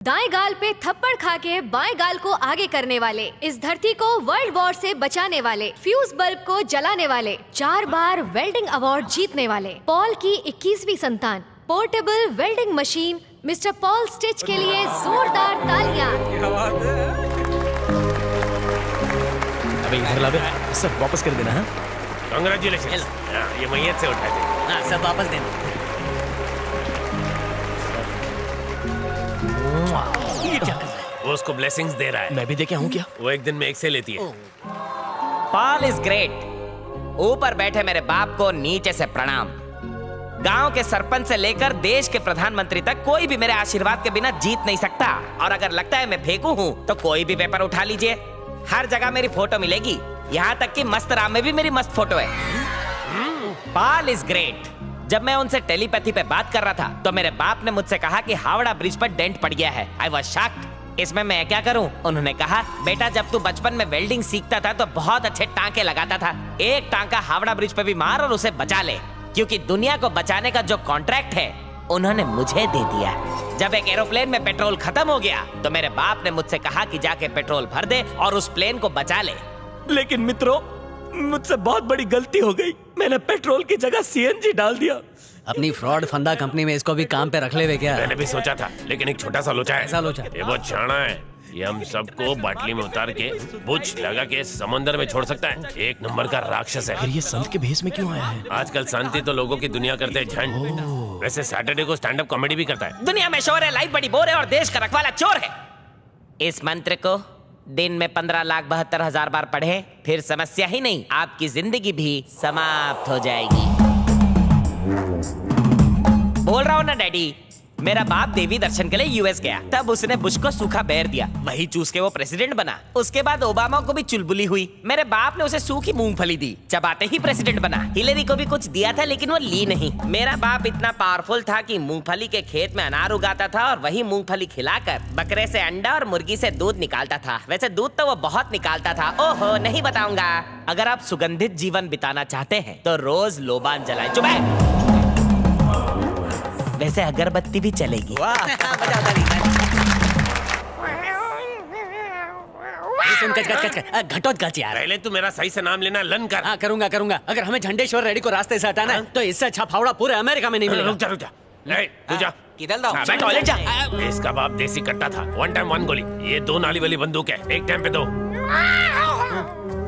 दाएं गाल पे थप्पड़ खा के बाएं गाल को आगे करने वाले, इस धरती को वर्ल्ड वॉर से बचाने वाले, फ्यूज बल्ब को जलाने वाले, 4 बार वेल्डिंग अवार्ड जीतने वाले, पॉल की 21वीं संतान, portable welding machine mister Paul stitch के लिए जोरदार तालियां। अबे इधर ला बे, सब वापस कर देना। कांग्रेचुलेशन, ये मैयत से उठाए थे। हाँ, सब वापस देना। ये क्या कर रहा है? वो उसको ब्लेसिंग्स दे रहा है। मैं भी देखे हूँ क्या? वो एक दिन में 1 से लेती है। Paul is great. ऊपर बैठे मेरे बाप को नीचे से प्रणाम। गांव के सरपंच से लेकर देश के प्रधानमंत्री तक कोई भी मेरे आशीर्वाद के बिना जीत नहीं सकता। और अगर लगता है मैं फेंकू हूँ तो कोई भी पेपर उठा लीजिए, हर जगह मेरी फोटो मिलेगी। यहाँ तक कि मस्त राम में भी मेरी मस्त फोटो है। Paul is great. जब मैं उनसे टेलीपैथी पे बात कर रहा था तो मेरे बाप ने मुझसे कहा कि हावड़ा ब्रिज पर डेंट पड़ गया है। I was shocked. इसमें मैं क्या करूं? उन्होंने कहा, बेटा जब तू बचपन में वेल्डिंग सीखता था तो बहुत अच्छे टांके लगाता था। एक टांका हावड़ा ब्रिज पे भी मार और उसे बचा ले, क्योंकि दुनिया को बचाने का जो कॉन्ट्रैक्ट है उन्होंने मुझे दे दिया। जब एक एरोप्लेन में पेट्रोल खत्म हो गया तो मेरे बाप ने मुझसे कहा कि जाके पेट्रोल भर दे और उस प्लेन को बचा ले। लेकिन मित्रों, मुझसे बहुत बड़ी गलती हो गई। मैंने पेट्रोल की जगह सीएनजी डाल दिया। अपनी फ्रॉड फंदा कंपनी में इसको भी काम पे रख ले वे क्या? मैंने भी सोचा था, लेकिन एक छोटा सा लोचा है। ऐसा लोचा? ये बहुत शाना है। ये हम सबको बाटली में उतार के बुझ लगा के समंदर में छोड़ सकता है। एक नंबर का राक्षस है। फिर ये संत के भेष में क्यों आया है? आजकल शांति तो लोगों की दुनिया करते हैं झंड। वैसे सैटरडे को स्टैंड अप कॉमेडी भी करता है। दुनिया में शोर है, लाइफ बड़ी बोर है और देश का रखवाला चोर है। इस मंत्र को दिन में 15,72,000 बार पढ़े, फिर समस्या ही नहीं, आपकी जिंदगी भी समाप्त हो जाएगी। बोल रहा हूँ ना डैडी, मेरा बाप देवी दर्शन के लिए यूएस गया, तब उसने बुश को सूखा बेर दिया, वही चूस के वो प्रेसिडेंट बना। उसके बाद ओबामा को भी चुलबुली हुई, मेरे बाप ने उसे सूखी मूंगफली दी, चबाते ही प्रेसिडेंट बना। हिलेरी को भी कुछ दिया था लेकिन वो ली नहीं। मेरा बाप इतना पावरफुल था कि मूंगफली के खेत में अनार उगाता था और वही मूंगफली खिलाकर बकरे से अंडा और मुर्गी से दूध निकालता था। वैसे दूध तो वो बहुत निकालता था। ओहो, नहीं बताऊंगा। अगर आप सुगंधित जीवन बिताना चाहते हैं तो रोज लोबान जलाएं। चुप है। वैसे अगरबत्ती भी चलेगी। सुन घटोत्कच यार। पहले तू मेरा सही से नाम लेना लन कर। हाँ करूंगा। अगर हमें झंडेश्वर रेड्डी को रास्ते से हटाना है तो इससे अच्छा फावड़ा पूरे अमेरिका में नहीं मिलेगा। रुक जा। तू जा। किधर जाऊं? मैं टॉयलेट जा। इसका बाप देसी कट्टा था। 1 टाइम 1 गोली। ये 2 नाली वाली बंदूक है, एक टाइम पे 2।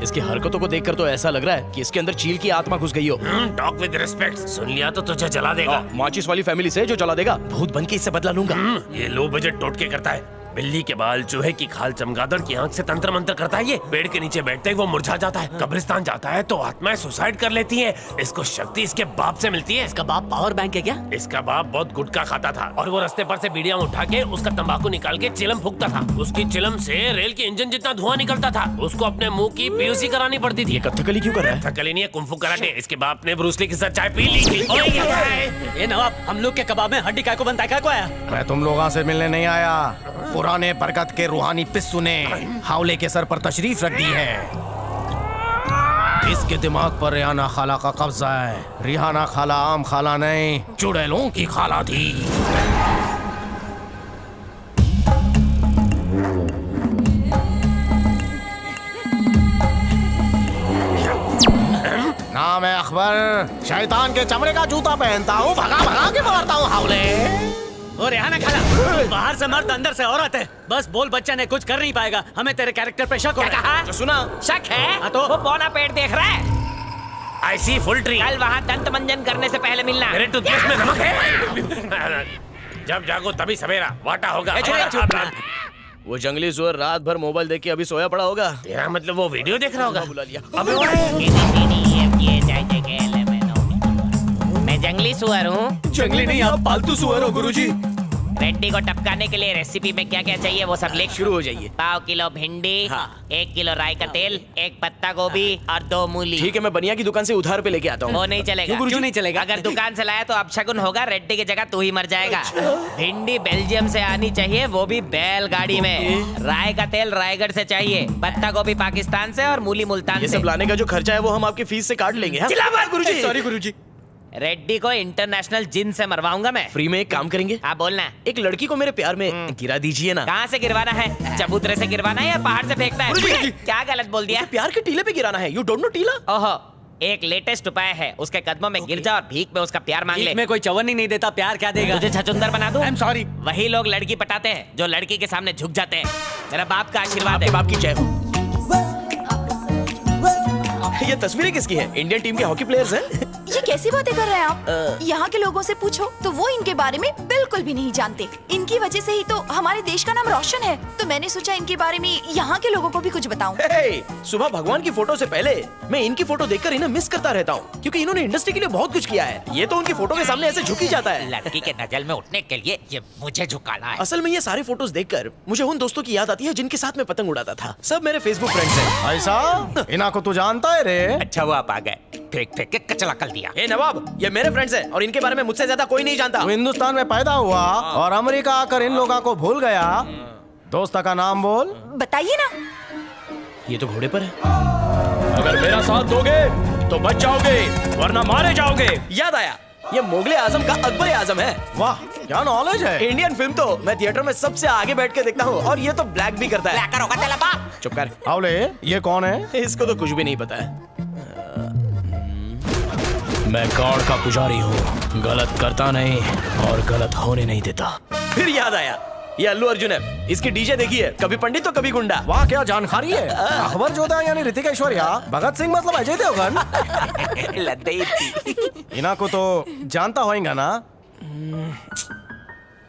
इसकी हरकतों को देखकर तो ऐसा लग रहा है कि इसके अंदर चील की आत्मा घुस गई हो। Talk with respect. सुन लिया तो तुझे जला देगा। माचिस वाली फैमिली से जो जला देगा, भूत बन के इससे बदला लूंगा। ये लो बजट टोटके करता है। बिल्ली के बाल, चूहे की खाल, चमगादड़ की आंख से तंत्र मंत्र करता है। ये पेड़ के नीचे बैठते ही वो मुरझा जाता है। कब्रिस्तान जाता है तो आत्माएं सुसाइड कर लेती हैं। इसको शक्ति इसके बाप से मिलती है। इसका बाप पावर बैंक है क्या? इसका बाप बहुत गुटखा खाता था और वो रास्ते पर से बीड़ियां उठा के उसका तंबाकू निकाल के चिलम फूकता था। उसकी चिलम से रेल के इंजन जितना धुआं निकलता था। उसको अपने मुंह की पीयूसी करानी पड़ती थी। कथकली क्यों कर रहा है? कथकली नहीं है, कुंफू कराटे। इसके बाप ने ब्रूस ली के साथ चाय पी ली थी। ये नवाब, हम लोग के कबाब में हड्डी काय को बनता है, क्या को आया? मैं तुम लोगों से मिलने नहीं आया। पुराने बरगद के रूहानी पिस्सू ने हावले के सर पर तशरीफ रख दी है। इसके दिमाग पर रिहाना खाला का कब्जा है। रिहाना खाला आम खाला नहीं, चुड़ैलों की खाला थी। नाम है अकबर। शैतान के चमड़े का जूता पहनता हूँ, भगा के मारता हूँ हावले। ओ रेहाना खाला, बाहर से मर्द अंदर से औरत है। बस बोल बच्चा ने कुछ कर नहीं पाएगा। हमें तेरे कैरेक्टर पे शक हो रहा है। सुना शक है? हाँ तो? वो बौना पेड़ देख रहा है। I see full tree। कल वहाँ दंत मंजन करने से पहले मिलना। मेरे टूथपेस्ट में नमक है। जब जागो तभी सवेरा वाटा होगा। वो जंगली सुअर रात भर मोबाइल देख के अभी सोया पड़ा होगा। तेरा मतलब वो वीडियो देख रहा होगा। बुला लिया। मैं जंगली सुअर हूँ। जंगली नहीं, आप पालतू सुअर हो गुरुजी। रेड्डी को टपकाने के लिए रेसिपी में क्या क्या चाहिए वो सब लिख। शुरू हो जाइए। 1/2 किलो भिंडी, हाँ। 1 किलो राई का तेल, 1 पत्ता गोभी और 2 मूली। ठीक है, मैं बनिया की दुकान से उधार पे लेके आता हूँ। वो नहीं चलेगा। क्यों नहीं चलेगा? अगर दुकान से लाया तो अपशगुन होगा। रेड्डी की जगह तू ही मर जाएगा। भिंडी बेल्जियम से आनी चाहिए, वो भी बैलगाड़ी में। राई का तेल रायगढ़ से चाहिए, पत्ता गोभी पाकिस्तान से और मूली मुल्तान ये से। सब लाने का जो खर्चा है वो हम आपकी फीस से काट लेंगे। चिल्ला मत। गुरुजी। सॉरी गुरुजी। रेड्डी को इंटरनेशनल जिन से मरवाऊंगा मैं। फ्री में एक काम करेंगे, हाँ बोलना। एक लड़की को मेरे प्यार में गिरा दीजिए ना। कहाँ से गिरवाना है? चबूतरे से गिरवाना है या पहाड़ से फेंकना है? क्या गलत बोल दिया? प्यार के टीले पे गिराना है। यू डोंट नो टीला? ओहो, एक लेटेस्ट उपाय है, उसके कदमों में गिर जा और भीख में उसका प्यार मांग ले। भीख में कोई चवन्नी नहीं देता, प्यार क्या देगा? तुझे छचुंदर बना दूं? I'm sorry। वही लोग लड़की पटाते हैं जो लड़की के सामने झुक जाते हैं। मेरा बाप का आशीर्वाद है। बाप की जय हो। ये तस्वीरें किसकी है? इंडियन टीम के हॉकी प्लेयर्स हैं। ये कैसी बातें कर रहे हैं आप? यहाँ के लोगों से पूछो तो वो इनके बारे में बिल्कुल भी नहीं जानते। इनकी वजह से ही तो हमारे देश का नाम रोशन है। तो मैंने सोचा इनके बारे में यहाँ के लोगों को भी कुछ बताऊं। हे, सुबह भगवान की फोटो से पहले मैं इनकी फोटो देखकर इन्हें मिस करता रहता हूँ, क्योंकि इन्होंने इंडस्ट्री के लिए बहुत कुछ किया है। ये तो उनकी फोटो के सामने ऐसे झुक ही जाता है। लड़की के नजर में उठने के लिए ये मुझे झुकाना है। असल में ये सारी फोटोज देखकर मुझे उन दोस्तों की याद आती है जिनके साथ मैं पतंग उड़ाता था। सब मेरे फेसबुक फ्रेंड्स हैं। ऐसा इना को तू जानता है रे? अच्छा वो आप आ गए, फेंक फेंक के कचरा कर दिया। ए नवाब, ये मेरे फ्रेंड्स हैं और इनके बारे में मुझसे ज्यादा कोई नहीं जानता। तू हिंदुस्तान में पैदा हुआ और अमेरिका आकर इन लोगों को भूल गया। दोस्त का नाम बोल। बताइए ना। ये तो घोड़े पर है। अगर मेरा साथ दोगे तो बच जाओगे, वरना मारे जाओगे। याद आया, ये मुगले आजम का अकबर आजम है। वाह, क्या नॉलेज है। इंडियन फिल्म तो मैं थिएटर में सबसे आगे बैठ के देखता हूँ, और ये तो ब्लैक भी करता है। चुप कर। हावले, ये कौन है? इसको तो कुछ भी नहीं पता है। मैं गॉड का पुजारी हूँ, गलत करता नहीं और गलत होने नहीं देता। फिर याद आया, ये अल्लू अर्जुन है। इसकी डीजे देखी है, कभी पंडित तो कभी गुंडा। वाह, क्या जानकारी है। अकबर जोधा यानी ऋतिक ऐश्वर्या, भगत सिंह मतलब अजय देवगन। इना को तो जानता होएगा ना।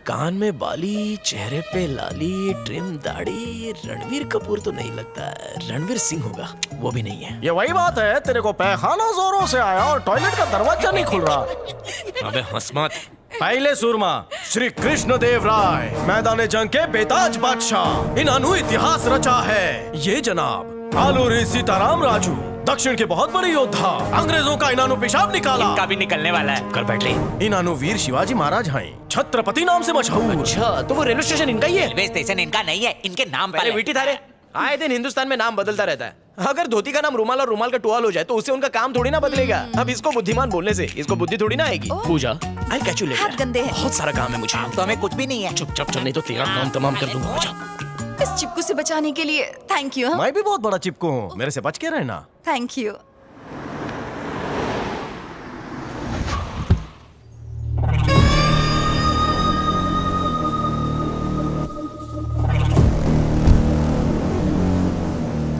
कान में बाली, चेहरे पे लाली, ट्रिम दाढ़ी। रणवीर कपूर तो नहीं लगता है, रणवीर सिंह होगा, वो भी नहीं है। ये वही बात है, तेरे को पैखाना जोरों से आया और टॉयलेट का दरवाजा नहीं खुल रहा। अबे हंस मत। पहले सूरमा श्री कृष्ण देव राय, मैदान जंग के बेताज बादशाह, इन्होंने इतिहास रचा है। ये जनाब आलूरी सीताराम राजू, दक्षिण के बहुत बड़े योद्धा, अंग्रेजों का इन्होंने पेशाब निकाला। इनका भी निकलने वाला है। कर बैठ ले। इन्होंने वीर शिवाजी महाराज हैं, छत्रपति नाम से मशहूर। अच्छा, तो वो रेलवे स्टेशन इनका ही है? रेलवे स्टेशन इनका नहीं है, इनके नाम पर पहले है। वीटी थारे। आए दिन हिंदुस्तान में नाम बदलता रहता है। अगर धोती का नाम रुमाल और रुमाल का टुवाल हो जाए तो उससे उनका काम थोड़ी ना बदलेगा। अब इसको बुद्धिमान बोलने से इसको बुद्धि थोड़ी ना आएगी। पूजा, आई कैच यू लेटर। हाथ गंदे हैं। बहुत सारा काम है मुझे। तो हमें कुछ भी नहीं है। चुपचाप चल, नहीं तो तेरा काम तमाम कर दूंगा। पूजा, इस चिपकू से बचाने के लिए थैंक यू। मैं भी बहुत बड़ा चिपकू हूँ, मेरे से बच के रहना। Thank you.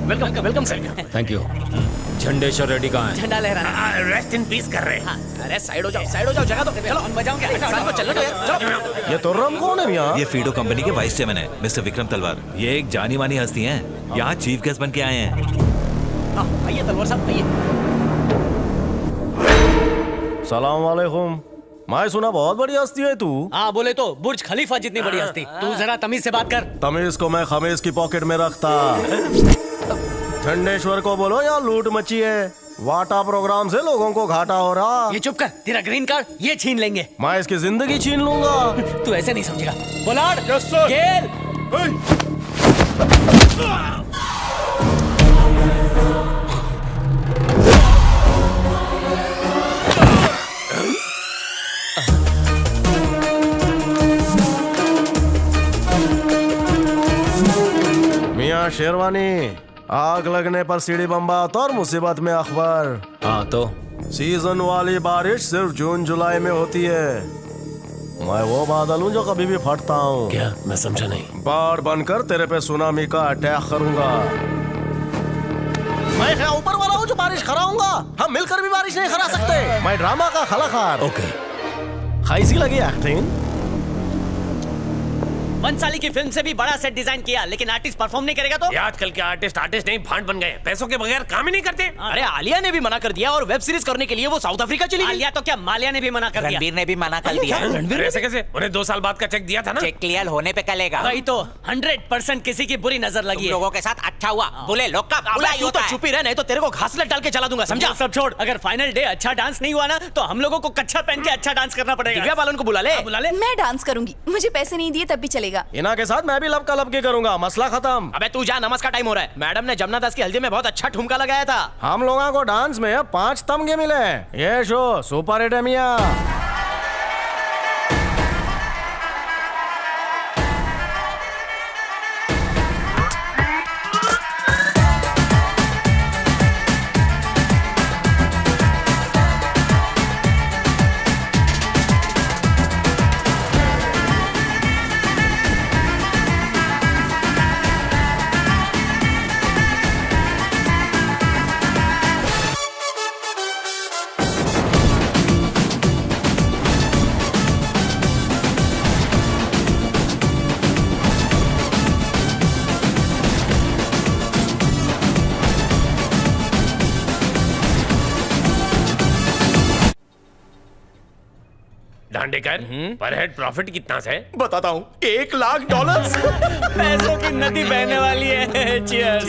Welcome welcome sir. Thank you. Jhandeshwar Reddy कहाँ है? झंडा लहराना। रेस्ट इन पीस कर रहे हैं। अरे साइड हो जाओ, साइड हो जाओ, जगह तो चलो। बजाऊं क्या? साथ में चलना तो यार, चलो। ये तुर्रम कौन है भैया? ये फीडो कंपनी के वाइस चेयरमैन है मिस्टर विक्रम तलवार। ये एक जानी मानी हस्ती हैं, यहाँ चीफ गेस्ट बन के आए हैं। आइए तलवार साहब, आइए। सलाम वालेकुम। मैं सुना बहुत बड़ी हस्ती है तू। हाँ बोले तो बुर्ज खलीफा जितनी बड़ी हस्ती। तू जरा तमीज से बात कर। तमीज को मैं खमीज की पॉकेट में रखता। झंडेश्वर को बोलो या लूट मची है। वाटा प्रोग्राम से लोगों को घाटा हो रहा। ये चुप कर, तेरा ग्रीन कार्ड ये छीन लेंगे। मैं इसकी जिंदगी छीन लूंगा। तू ऐसे नहीं समझेगा। बोलाड, गेल। मियाँ शेरवानी, आग लगने पर सीढ़ी बम बात और मुसीबत में अखबार। हाँ तो सीजन वाली बारिश सिर्फ जून जुलाई में होती है। मैं वो बादल हूँ जो कभी भी फटता हूँ। क्या? मैं समझा नहीं। बाढ़ बनकर तेरे पे सुनामी का अटैक करूंगा। मैं क्या ऊपर वाला हूँ जो बारिश कराऊंगा? हम मिलकर भी बारिश नहीं करा सकते। मैं ड्रामा का कलाकार। ओके। कैसी लगी एक्टिंग? बंसाली की फिल्म से भी बड़ा सेट डिजाइन किया, लेकिन आर्टिस्ट परफॉर्म नहीं करेगा तो? ये आजकल के आर्टिस्ट नहीं भांड बन गए। पैसों के बगैर काम ही नहीं करते। अरे आलिया ने भी मना कर दिया और वेब सीरीज करने के लिए वो साउथ अफ्रीका चली गई। आलिया तो क्या, मालिया ने भी मना कर दिया। रणबीर ने भी मना कर दिया। रणवीर ऐसे कैसे? उन्हें 2 साल बाद का चेक दिया था ना। चेक क्लियर होने पे कलेगा। वही तो 100% किसी की बुरी नजर लगी है। लोगों के साथ अच्छा हुआ, बुले लोग का बुरा ही तू होता तो है। चुप ही रह, नहीं तो तेरे को घासलेट डाल के चला दूंगा, समझा? सब छोड़, अगर फाइनल डे अच्छा डांस नहीं हुआ ना तो हम लोगों को कच्छा पहन के अच्छा डांस करना पड़ेगा। दिव्या बालन को बुला ले। बुला ले। मैं डांस करूंगी, मुझे पैसे नहीं दिए तब भी चलेगा। मिलेगा। इना के साथ मैं भी लब का लब के करूंगा, मसला खत्म। अबे तू जा, नमस का टाइम हो रहा है। मैडम ने जमुना दास की हल्दी में बहुत अच्छा ठुमका लगाया था। हम लोगों को डांस में 5 तमगे मिले। ये शो सुपर हिट है मियां। दांडेकर, पर हेड प्रॉफिट कितना है? बताता हूँ, $1,00,000। पैसों की नदी बहने वाली है। Cheers।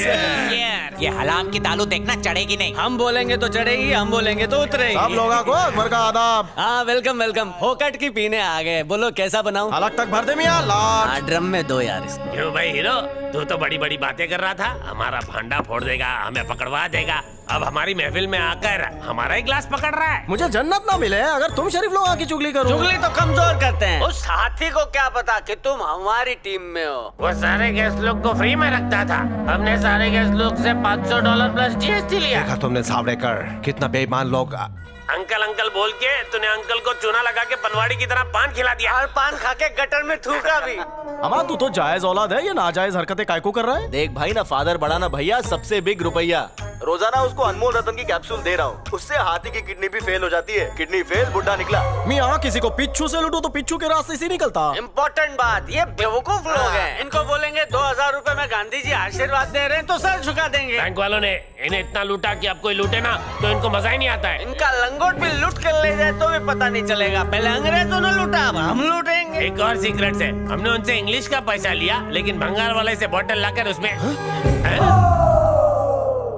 ये हलाम की तालू देखना चढ़ेगी नहीं। हम बोलेंगे तो चढ़ेगी, हम बोलेंगे तो उतरेगी। सब लोगों को अकबर का आदाब। हाँ, वेलकम वेलकम। होकट की पीने आ गए। बोलो कैसा बनाऊं? अलग तक भर दे मियां, लाट। ड्रम में दो यार इसको। क्यों भाई हीरो, तू तो बड़ी बड़ी बातें कर रहा था, हमारा भांडा फोड़ देगा, हमें पकड़वा देगा। अब हमारी महफिल में आकर हमारा ही ग्लास पकड़ रहा है। मुझे जन्नत ना मिले अगर तुम शरीफ लोगों की चुगली करो। चुगली तो कमजोर करते हैं। उस हाथी को क्या पता कि तुम हमारी टीम में हो। वो सारे गेस्ट लोग को फ्री में रखता था। हमने सारे गेस्ट लोग से $500 प्लस GST लिया। देखा तुमने सावड़ेकर, कितना बेईमान लोग। अंकल अंकल बोल के तूने अंकल को चूना लगा के पनवाड़ी की तरह पान खिला दिया। और पान खा के गटर में थूका भी। अमा तू तो जायज औलाद है, ये नाजायज हरकतें कायको कर रहा है। देख भाई, ना फादर बड़ा ना भैया, सबसे बिग रुपया। रोजाना उसको अनमोल रतन की कैप्सूल दे रहा हूँ, उससे हाथी की किडनी भी फेल हो जाती है। किडनी फेल, बुढ़ा निकला। मियां किसी को पिच्छू से लूटो तो पिच्छू के रास्ते से निकलता। इम्पोर्टेंट बात, ये बेवकूफ लोग हैं। इनको बोलेंगे 2000 रुपए में गांधी जी आशीर्वाद दे रहे हैं तो सर झुका देंगे। बैंक वालों ने इन्हें इतना लूटा कि अब कोई लूटे ना तो इनको मजा ही नहीं आता है। इनका लंगोट भी लूट कर ले जाए तो भी पता नहीं चलेगा। पहले अंग्रेजों ने लूटा, अब हम लूटेंगे। एक और सीक्रेट है, हमने उनसे इंग्लिश का पैसा लिया लेकिन बंगाल वाले से बोतल लाकर उसमें